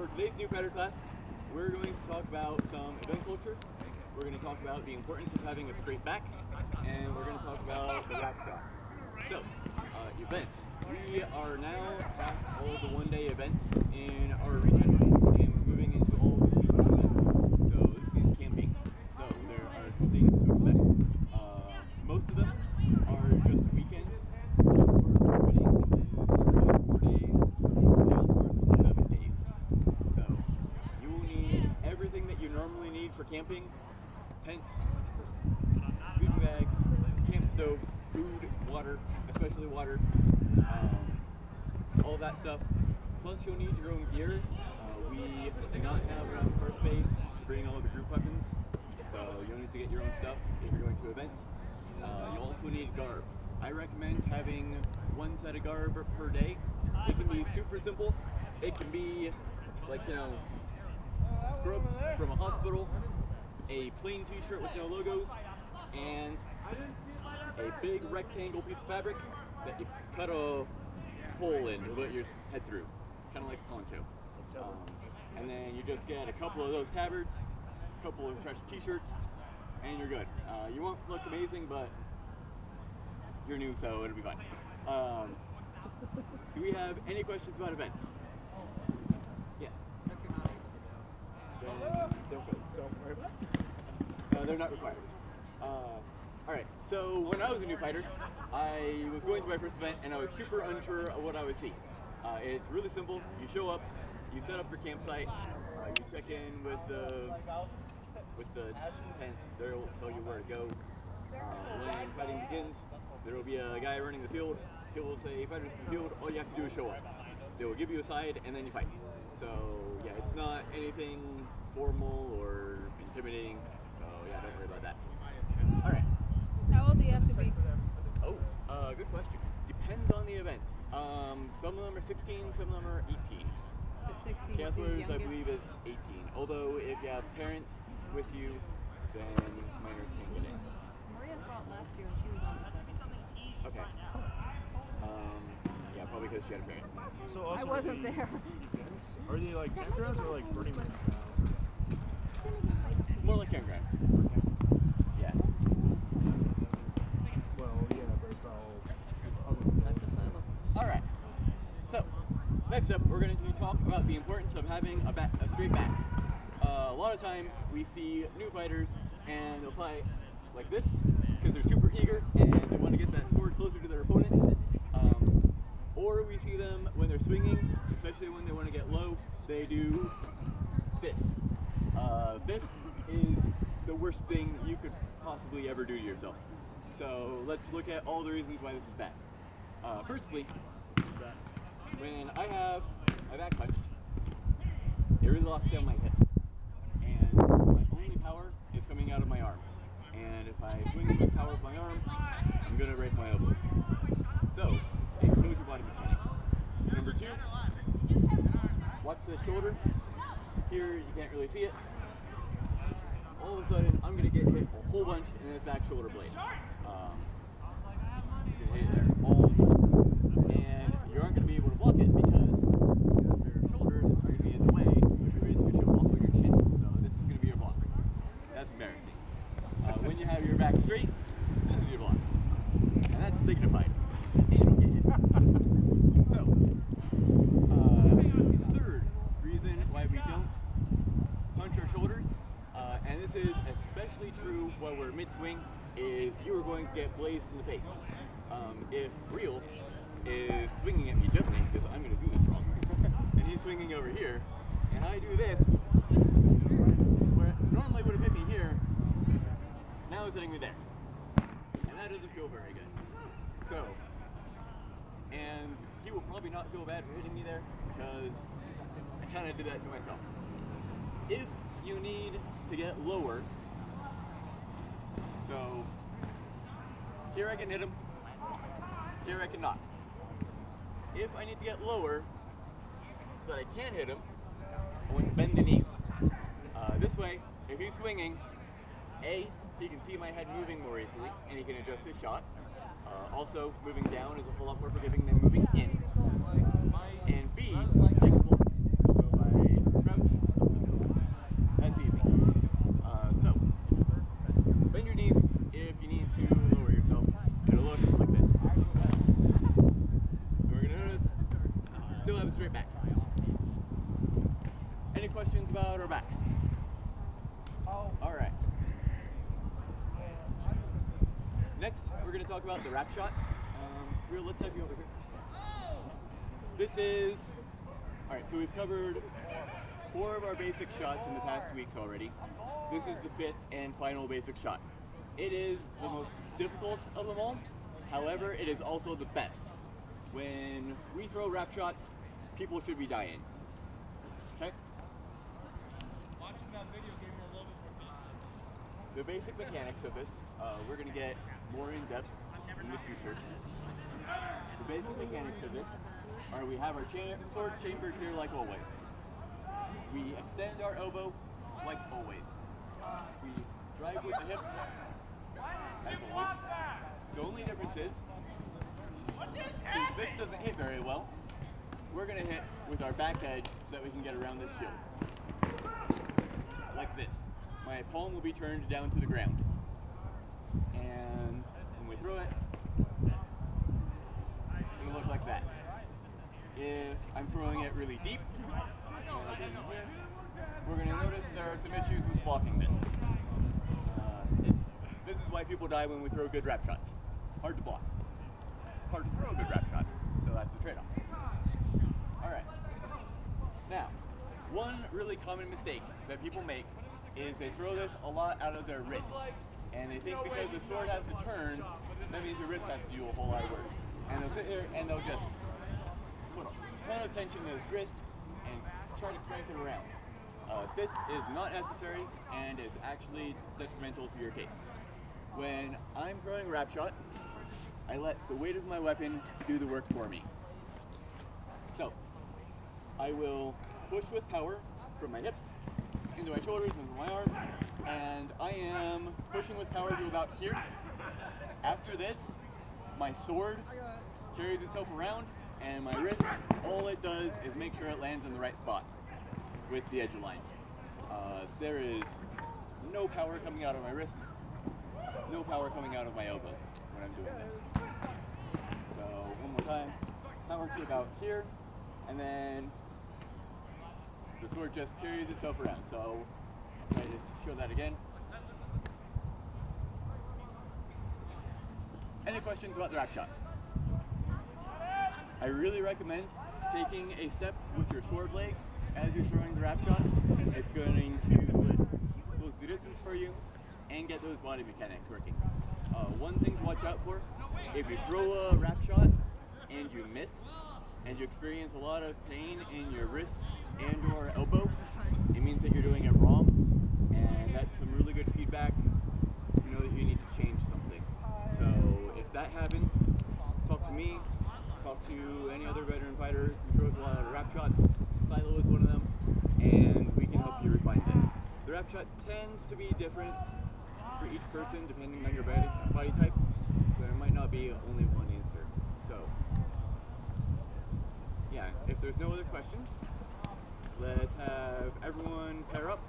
For today's new fighter class, we're going to talk about some event culture. We're going to talk about the importance of having a straight back, and we're going to talk about the Rath shot. So, events. We are now past all the one-day events in our region, and we're moving into all the weekend events. So this means camping. So there are some things to expect. Most of them are just weekends. Our wedding is 4 days. Chaos Wars is 7 days. So you will need everything that you normally need for camping: tents, sleeping bags, camp stoves, food, water, especially water, all that stuff. Plus you'll need your own gear. We do not have enough car space to bring all the group weapons, so you'll need to get your own stuff if you're going to events. You'll also need garb. I recommend having one set of garb per day. It can be super simple. It can be like, scrubs from a hospital, a plain t-shirt with no logos, and a big rectangle piece of fabric that you cut a hole in to put your head through, kind of like a poncho. And then you just get a couple of those tabards, a couple of fresh t-shirts, and you're good. You won't look amazing, but you're new, so it'll be fine. Do we have any questions about events? Yes. Don't worry about it. No, they're not required. Alright, so when I was a new fighter, I was going to my first event and I was super unsure of what I would see. It's really simple. You show up, you set up your campsite, you check in with the tent. They'll tell you where to go. When fighting begins, there will be a guy running the field. He will say, "Fighters to the field, all you have to do is show up." They will give you a side and then you fight. So yeah, it's not anything formal or intimidating, so yeah, don't worry about that. Alright. How old do you have to be? Oh, good question. Depends on the event. Some of them are 16, some of them are 18. So 16 Chaos is the Wars, I youngest? believe, is 18. Although, if you have parents with you, then minors can get in. Maria fought last year and she was on the second. Okay. Yeah, probably because she had a parent. So also I wasn't there. Are they like campgrounds or like Burning Man style? More like campgrounds. Yeah. Well, yeah, but it's all That's asylum. Alright. So, next up, we're going to talk about the importance of having a straight back. A lot of times, we see new fighters, and they'll fight like this, because they're super eager, and they want to get that sword closer to their opponent. Or we see them when they're swinging, especially when they want to get low, they do this. This is the worst thing you could possibly ever do to yourself. So let's look at all the reasons why this is bad. Firstly, when I have my back punched, it really locks down my hips. And my only power is coming out of my arm. And if I swing with the power of my arm, I'm going to break my elbow. So, include your body mechanics. Number 2, watch the shoulder. Here, you can't really see it. All of a sudden, I'm going to get hit a whole bunch in this back shoulder blade. You can hit it there all the time. And you aren't going to be able to block it because your shoulders are going to be in the way if you're raising your shield, also your chin. So this is going to be your block. That's embarrassing. When you have your back straight, this is your block. And that's dignified. And you don't get hit. So, third reason why we don't punch our shoulders, and this is especially true while we're mid-swing, is you are going to get blazed in the face. If Real is swinging at me gently, because I'm going to do this wrong, and he's swinging over here, and I do this, where it normally would have hit me here, now it's hitting me there. And that doesn't feel very good. So, and he will probably not feel bad for hitting me there, because I kind of did that to myself. If you need to get lower, so here I can hit him, here I cannot. If I need to get lower so that I can hit him, I want to bend the knees. This way, if he's swinging, A, he can see my head moving more easily, and he can adjust his shot. Also, moving down is a whole lot more forgiving than moving in. And B, I can block. So by questions about our backs? All right. Next, we're going to talk about the wrap shot. Real, let's have you over here. This is, all right, so we've covered 4 of our basic shots in the past weeks already. This is the 5th and final basic shot. It is the most difficult of them all. However, it is also the best. When we throw wrap shots, people should be dying. Okay? Watching that video gave me a little bit more confidence. The basic mechanics of this, we're going to get more in depth in the future. The basic mechanics of this are we have our sword chambered here like always. We extend our elbow like always. We drive with the hips as always. The only difference is, since this doesn't hit very well, we're going to hit with our back edge so that we can get around this shield. Like this. My palm will be turned down to the ground. And when we throw it, it's going to look like that. If I'm throwing it really deep, we're going to notice there are some issues with blocking this. This is why people die when we throw good wrap shots. Hard to block. Hard to throw a good wrap shot, so that's the trade-off. Alright. Now, one really common mistake that people make is they throw this a lot out of their wrist. And they think because the sword has to turn, that means your wrist has to do a whole lot of work. And they'll sit here and they'll just put a ton of tension to this wrist and try to crank it around. This is not necessary and is actually detrimental to your case. When I'm throwing a wrap shot, I let the weight of my weapon do the work for me. So, I will push with power from my hips into my shoulders and my arm, and I am pushing with power to about here. After this, my sword carries itself around, and my wrist, all it does is make sure it lands in the right spot with the edge aligned. There is no power coming out of my wrist, no power coming out of my elbow when I'm doing this. So one more time, power to about here, and then the sword just carries itself around. So I just show that again. Any questions about the wrap shot? I really recommend taking a step with your sword leg as you're throwing the wrap shot. It's going to close the distance for you and get those body mechanics working. One thing to watch out for, if you throw a wrap shot and you miss and you experience a lot of pain in your wrist and or elbow, it means that you're doing it wrong, and that's some really good feedback to know that you need to change something. So if that happens, talk to me, talk to any other veteran fighter who throws a lot of wrap shots. Silo is one of them, and we can help you refine this. The wrap shot tends to be different for each person depending on your body type, so there might not be only one answer. So yeah, if there's no other questions, let's have everyone pair up